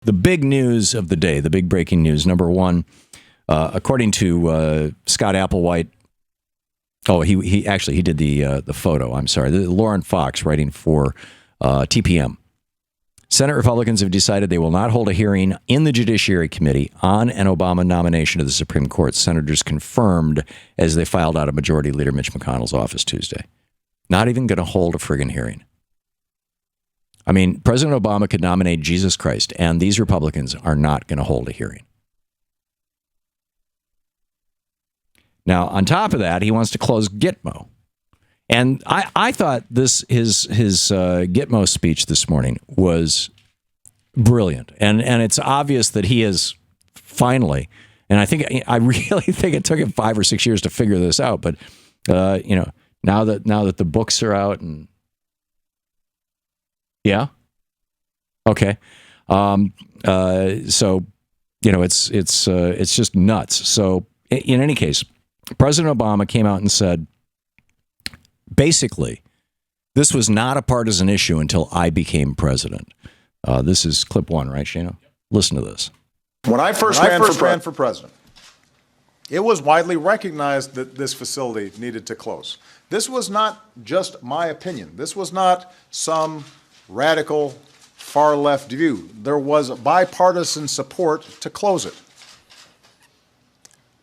the big news of the day, the big breaking news, number one, according to Scott Applewhite. Oh, he did the photo. I'm sorry, Lauren Fox writing for TPM. Senate Republicans have decided they will not hold a hearing in the Judiciary Committee on an Obama nomination to the Supreme Court. Senators confirmed as they filed out of Majority Leader Mitch McConnell's office Tuesday. Not even going to hold a friggin' hearing. I mean, President Obama could nominate Jesus Christ, and these Republicans are not going to hold a hearing. Now, on top of that, he wants to close GITMO. And I thought his GITMO speech this morning was brilliant. And it's obvious that he is finally, and I really think it took him 5 or 6 years to figure this out. But, now that the books are out and yeah. Okay. So, it's just nuts. So in any case, President Obama came out and said, basically, this was not a partisan issue until I became president. This is clip one, right, Shano? Listen to this. When I first ran for president, it was widely recognized that this facility needed to close. This was not just my opinion. This was not some radical far-left view. There was bipartisan support to close it.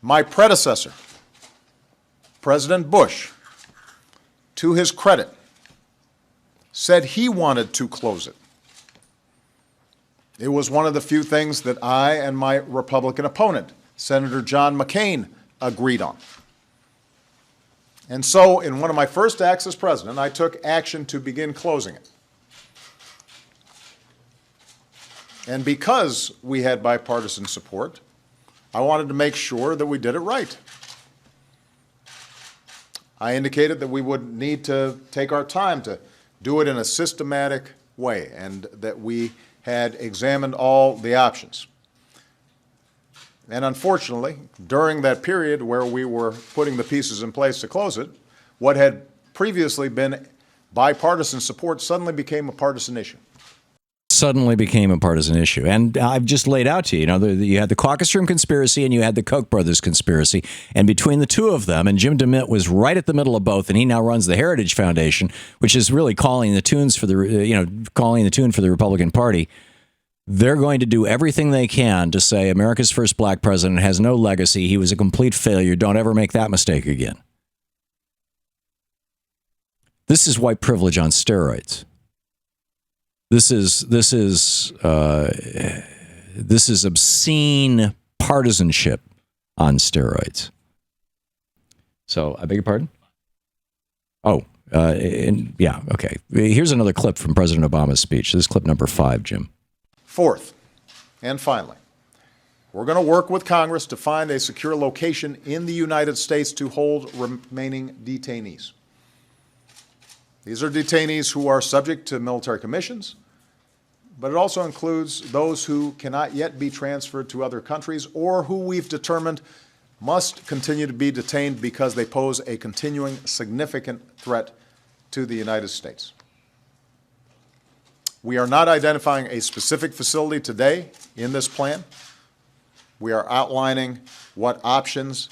My predecessor, President Bush, to his credit, said he wanted to close it. It was one of the few things that I and my Republican opponent, Senator John McCain, agreed on. And so, in one of my first acts as president, I took action to begin closing it. And because we had bipartisan support, I wanted to make sure that we did it right. I indicated that we would need to take our time to do it in a systematic way and that we had examined all the options. And unfortunately, during that period where we were putting the pieces in place to close it, what had previously been bipartisan support suddenly became a partisan issue. Suddenly became a partisan issue. And I've just laid out to you, you had the caucus room conspiracy and you had the Koch brothers conspiracy. And between the two of them, and Jim DeMint was right at the middle of both, and he now runs the Heritage Foundation, which is really calling the tune for the Republican Party. They're going to do everything they can to say America's first black president has no legacy. He was a complete failure. Don't ever make that mistake again. This is white privilege on steroids. This is obscene partisanship on steroids. So, I beg your pardon? Oh, yeah, okay. Here's another clip from President Obama's speech. This is clip number 5, Jim. Fourth, and finally, we're going to work with Congress to find a secure location in the United States to hold remaining detainees. These are detainees who are subject to military commissions, but it also includes those who cannot yet be transferred to other countries or who we've determined must continue to be detained because they pose a continuing significant threat to the United States. We are not identifying a specific facility today in this plan. We are outlining what options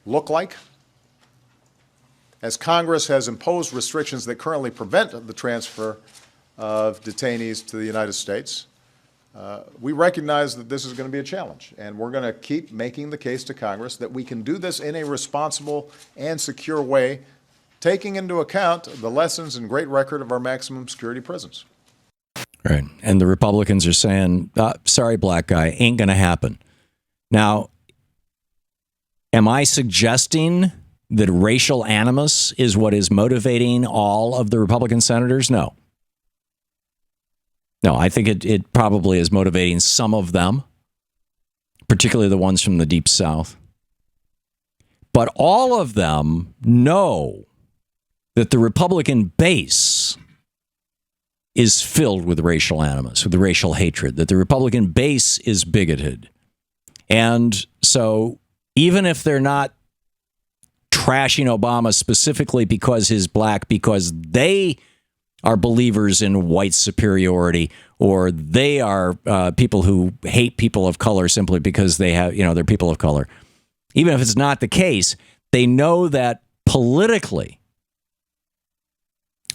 look like. As Congress has imposed restrictions that currently prevent the transfer of detainees to the United States, we recognize that this is going to be a challenge, and we're going to keep making the case to Congress that we can do this in a responsible and secure way, taking into account the lessons and great record of our maximum security prisons. Right. And the Republicans are saying, sorry, black guy, ain't going to happen. Now, am I suggesting that racial animus is what is motivating all of the Republican senators? No. No, I think it probably is motivating some of them, particularly the ones from the Deep South. But all of them know that the Republican base is filled with racial animus, with racial hatred, that the Republican base is bigoted. And so even if they're not trashing Obama specifically because he's black, because they are believers in white superiority, or they are people who hate people of color simply because they have, they're people of color. Even if it's not the case, they know that politically,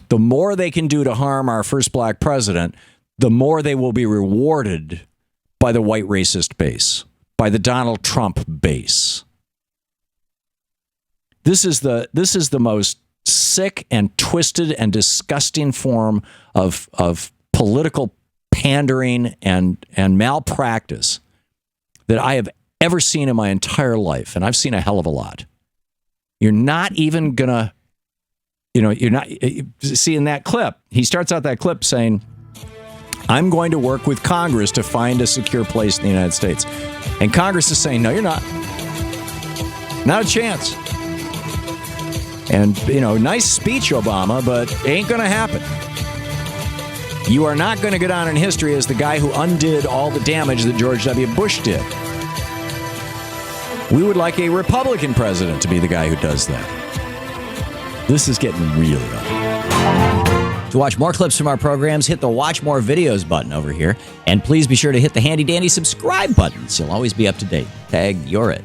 the more they can do to harm our first black president, the more they will be rewarded by the white racist base, by the Donald Trump base. This is the most sick and twisted and disgusting form of political pandering and malpractice that I have ever seen in my entire life, and I've seen a hell of a lot. You're not even gonna, you're not see in that clip. He starts out that clip saying, "I'm going to work with Congress to find a secure place in the United States," and Congress is saying, "No, you're not. Not a chance." And, nice speech, Obama, but ain't going to happen. You are not going to go down in history as the guy who undid all the damage that George W. Bush did. We would like a Republican president to be the guy who does that. This is getting really ugly. To watch more clips from our programs, hit the Watch More Videos button over here. And please be sure to hit the handy-dandy subscribe button so you'll always be up to date. Tag, you're it.